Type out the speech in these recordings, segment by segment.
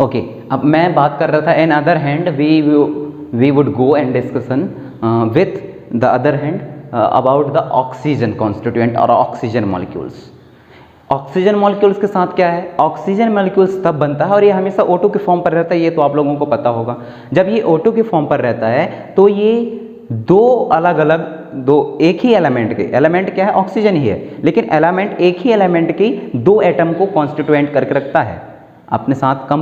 Okay, अब मैं बात कर रहा था in other hand we would go and discussion with the other hand about the oxygen constituent और ऑक्सीजन मॉलिक्यूल्स। ऑक्सीजन मॉलिक्यूल्स के साथ क्या है, ऑक्सीजन मॉलिक्यूल्स तब बनता है और ये हमेशा O2 के फॉर्म पर रहता है, ये तो आप लोगों को पता होगा। जब ये O2 के फॉर्म पर रहता है तो ये दो अलग अलग एक ही एलिमेंट के, एलिमेंट क्या है, ऑक्सीजन ही है, लेकिन एलिमेंट एक ही एलिमेंट की दो एटम को कॉन्स्टिट्यूएंट करके रखता है, अपने साथ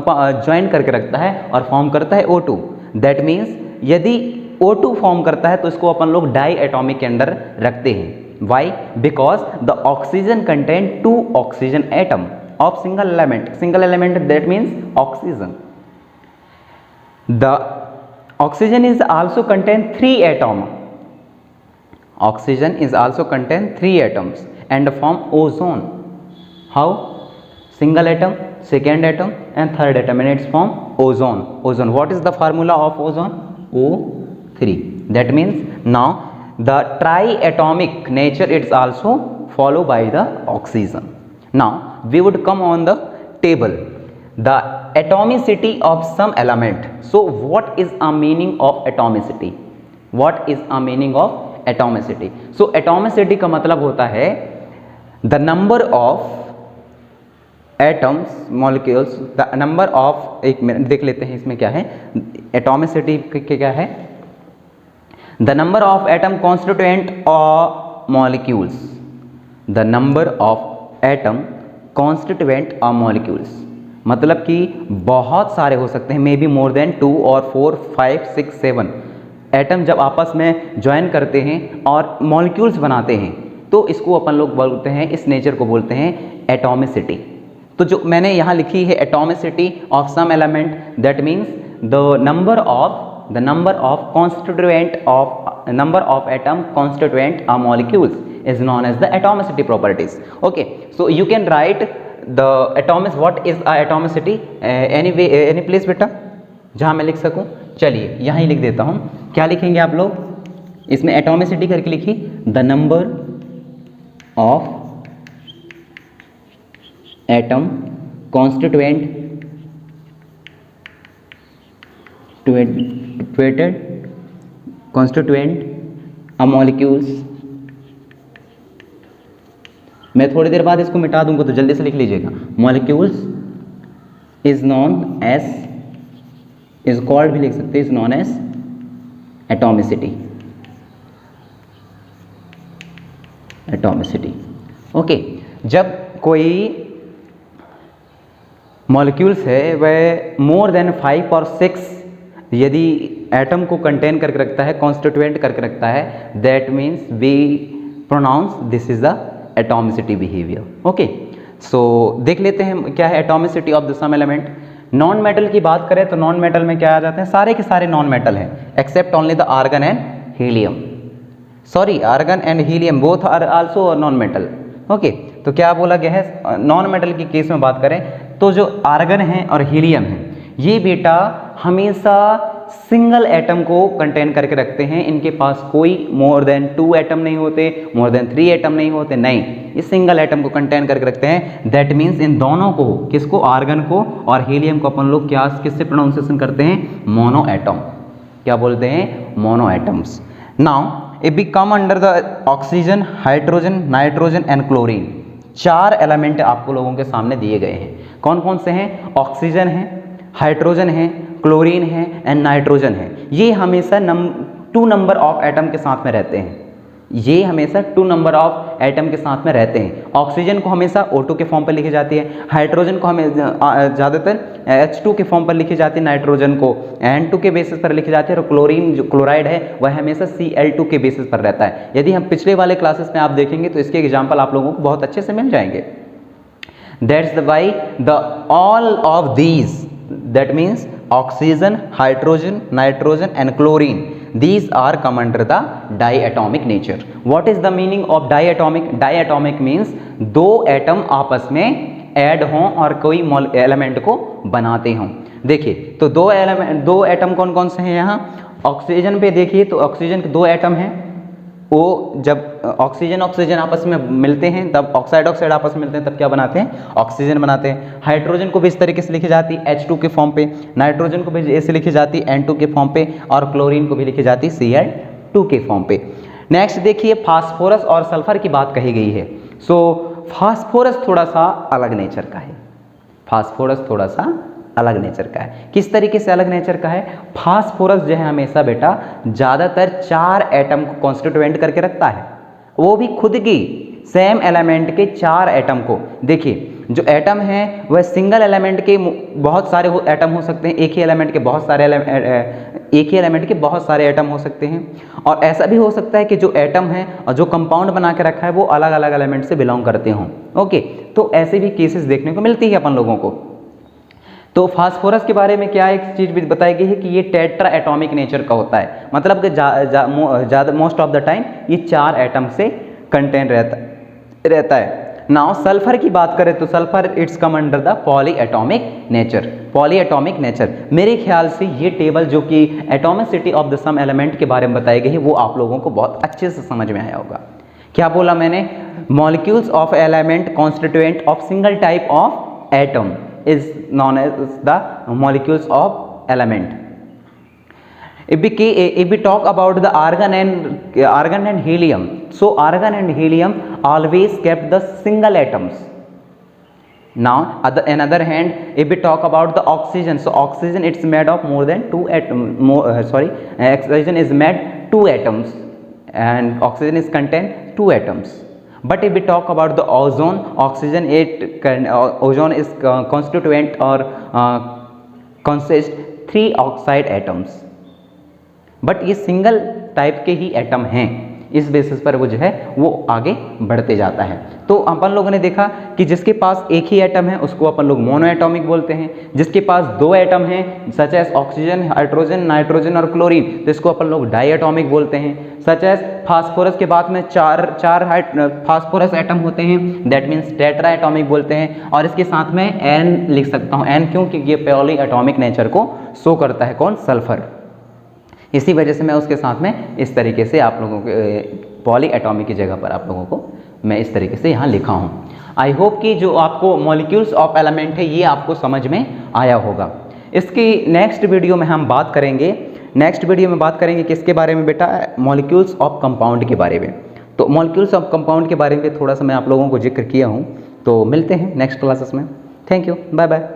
ज्वाइन करके रखता है और फॉर्म करता है O2। दैट मीन्स यदि O2 फॉर्म करता है तो इसको अपन लोग डाई एटॉमिक के अंदर रखते हैं। Why? Because the oxygen contain two oxygen atom of single element. Single element, that means oxygen. The oxygen is also contain three atom. Oxygen is also contain three atoms and form ozone. How? Single atom, second atom and third atom, and its form ozone. Ozone. What is the formula of ozone? O3. That means now the triatomic nature is also followed by the oxygen. Now we would come on the table, the atomicity of some element. So what is a meaning of atomicity? What is a meaning of atomicity? So atomicity का मतलब होता है the number of atoms, molecules, the number of, एक minute देख लेते हैं इसमें क्या है atomicity क्या है, the number of atom constituent or molecules, the number of atom constituent or molecules, मतलब कि बहुत सारे हो सकते हैं, मे बी मोर देन 2 और 4 5 6 7 एटम जब आपस में ज्वाइन करते हैं और मॉलिक्यूल्स बनाते हैं तो इसको अपन लोग बोलते हैं, इस नेचर को बोलते हैं एटॉमिसिटी। तो जो मैंने यहाँ लिखी है atomicity of some element, that means the number of constituent of number of atom constituent or molecules is known as the atomicity properties. Okay, so you can write the what is a atomicity any place बेटा जहाँ मैं लिख सकूँ। चलिए यहाँ ही लिख देता हूँ, क्या लिखेंगे आप लोग इसमें एटॉमिसिटी करके लिखिए, the number of atom constituent constituent a molecules। मैं थोड़ी देर बाद इसको मिटा दूंगा तो जल्दी से लिख लीजिएगा, molecules is known as, is called भी लिख सकते हैं, is known as atomicity। Atomicity okay, जब कोई मॉलिक्यूल्स है वह मोर देन 5 और 6 यदि एटम को कंटेन करके रखता है, कॉन्स्टिट्यूएंट करके रखता है, that means we pronounce this is the atomicity behaviour. Okay, so देख लेते हैं क्या है atomicity of the some element. Non metal की बात करें तो नॉन मेटल में क्या आ जाते हैं, सारे के सारे नॉन मेटल हैं except only the argon and helium, sorry argon and helium both are also non metal. Okay, तो क्या बोला गया है, नॉन मेटल की केस में बात करें तो जो आर्गन है और हीलियम है ये बेटा हमेशा सिंगल एटम को कंटेन करके रखते हैं, इनके पास कोई मोर देन 2 एटम नहीं होते, मोर देन 3 एटम नहीं होते, नहीं, ये सिंगल एटम को कंटेन करके रखते हैं। दैट मीन्स इन दोनों को, किसको, आर्गन को और हीलियम को अपन लोग क्या किससे प्रोनाउंसिएशन करते हैं, मोनो एटम, क्या बोलते हैं, mono atoms. Now it be come under the oxygen, hydrogen, nitrogen and chlorine. 4 element आपको लोगों के सामने दिए गए हैं, कौन कौन से हैं, ऑक्सीजन है, हाइड्रोजन है, क्लोरीन है एंड नाइट्रोजन है। ये हमेशा 2 नंबर ऑफ एटम के साथ में रहते हैं, ये हमेशा 2 नंबर ऑफ एटम के साथ में रहते हैं। ऑक्सीजन को हमेशा O2 के फॉर्म पर लिखी जाती है, हाइड्रोजन को हमें ज़्यादातर H2 के फॉर्म पर लिखी जाती है, नाइट्रोजन को N2 के बेसिस पर लिखी जाती है और क्लोरीन जो क्लोराइड है वह हमेशा Cl2 के बेसिस पर रहता है। यदि हम पिछले वाले क्लासेस में आप देखेंगे तो इसके एग्जाम्पल आप लोगों को बहुत अच्छे से मिल जाएंगे। That's why the all of these, that means oxygen, hydrogen, nitrogen and chlorine, these are come under the diatomic nature. What is the meaning of diatomic? Diatomic means 2 atom आपस में ऐड हों और कोई एलिमेंट को बनाते हों। देखिए तो 2 एटम कौन कौन से हैं यहाँ, ऑक्सीजन पे देखिए तो ऑक्सीजन के 2 एटम हैं, वो जब ऑक्सीजन ऑक्सीजन आपस में मिलते हैं तब ऑक्साइड ऑक्साइड आपस में मिलते हैं तब क्या बनाते हैं, ऑक्सीजन बनाते हैं। हाइड्रोजन को भी इस तरीके से लिखी जाती है H2 के फॉर्म पे, नाइट्रोजन को भी ऐसे लिखी जाती है N2 के फॉर्म पे, और क्लोरीन को भी लिखी जाती है Cl2 के फॉर्म पे। नेक्स्ट देखिए फास्फोरस और सल्फर की बात कही गई है। सो फास्फोरस थोड़ा सा अलग नेचर का है, फास्फोरस थोड़ा सा अलग नेचर का है। किस तरीके से अलग नेचर का है? फास्फोरस जो है हमेशा बेटा ज़्यादातर 4 एटम को कॉन्स्टिट्यूएंट करके रखता है, वो भी खुद की सेम एलिमेंट के 4 एटम को। देखिए जो एटम है वह सिंगल एलिमेंट के बहुत सारे एटम हो सकते हैं, एक ही एलिमेंट के बहुत सारे एटम हो सकते हैं, और ऐसा भी हो सकता है कि जो एटम है और जो कंपाउंड बना के रखा है वो अलग अलग एलिमेंट से बिलोंग करते हों। ओके, तो ऐसे भी केसेस देखने को मिलती है अपन लोगों को। तो फास्फोरस के बारे में क्या एक चीज़ भी बताई गई है कि ये टेट्रा एटॉमिक नेचर का होता है, मतलब कि ज़्यादा मोस्ट ऑफ द टाइम ये 4 एटम से कंटेन रहता है। नाउ सल्फर की बात करें तो sulphur its come under the polyatomic nature. Polyatomic nature मेरे ख्याल से ये टेबल जो कि atomicity of the some element के बारे में बताई गई है वो आप लोगों को बहुत अच्छे से समझ में आया होगा। क्या बोला मैंने? Molecules of element constituent of single type of atom is known as the molecules of element. If we talk about the argon and helium, so argon and helium always kept the single atoms. Now on other hand, if we talk about the oxygen, so oxygen it's made of more than 2 atoms, oxygen is made 2 atoms and oxygen is contain 2 atoms. But if we talk about the ozone, ozone is constituent or consist 3 oxide atoms. But ये single type के ही atom हैं, इस basis पर वो जो है वो आगे बढ़ते जाता है। तो अपन लोगों ने देखा कि जिसके पास एक ही एटम है उसको अपन लोग मोनो एटॉमिक बोलते हैं, जिसके पास 2 एटम हैं such as oxygen, hydrogen, nitrogen और क्लोरीन तो इसको अपन लोग डाई एटॉमिक बोलते हैं। सच एज फास्फोरस के बाद में 4 फास्फोरस एटम होते हैं, दैट मीन्स टेट्रा एटॉमिक बोलते हैं, और इसके साथ में N लिख सकता हूँ। N क्यों? क्योंकि ये पॉली एटॉमिक नेचर को शो करता है। कौन? सल्फर। इसी वजह से मैं उसके साथ में इस तरीके से आप लोगों के पॉली एटॉमिक की जगह पर आप लोगों को मैं इस तरीके से यहाँ लिखा हूँ। आई होप कि जो आपको मॉलिक्यूल्स ऑफ एलिमेंट है ये आपको समझ में आया होगा। इसकी नेक्स्ट वीडियो में हम बात करेंगे, किसके बारे में बेटा? मॉलिक्यूल्स ऑफ कंपाउंड के बारे में। तो मॉलिक्यूल्स ऑफ कंपाउंड के बारे में थोड़ा सा मैं आप लोगों को जिक्र किया हूँ। तो मिलते हैं नेक्स्ट क्लासेस में। Thank you, bye bye.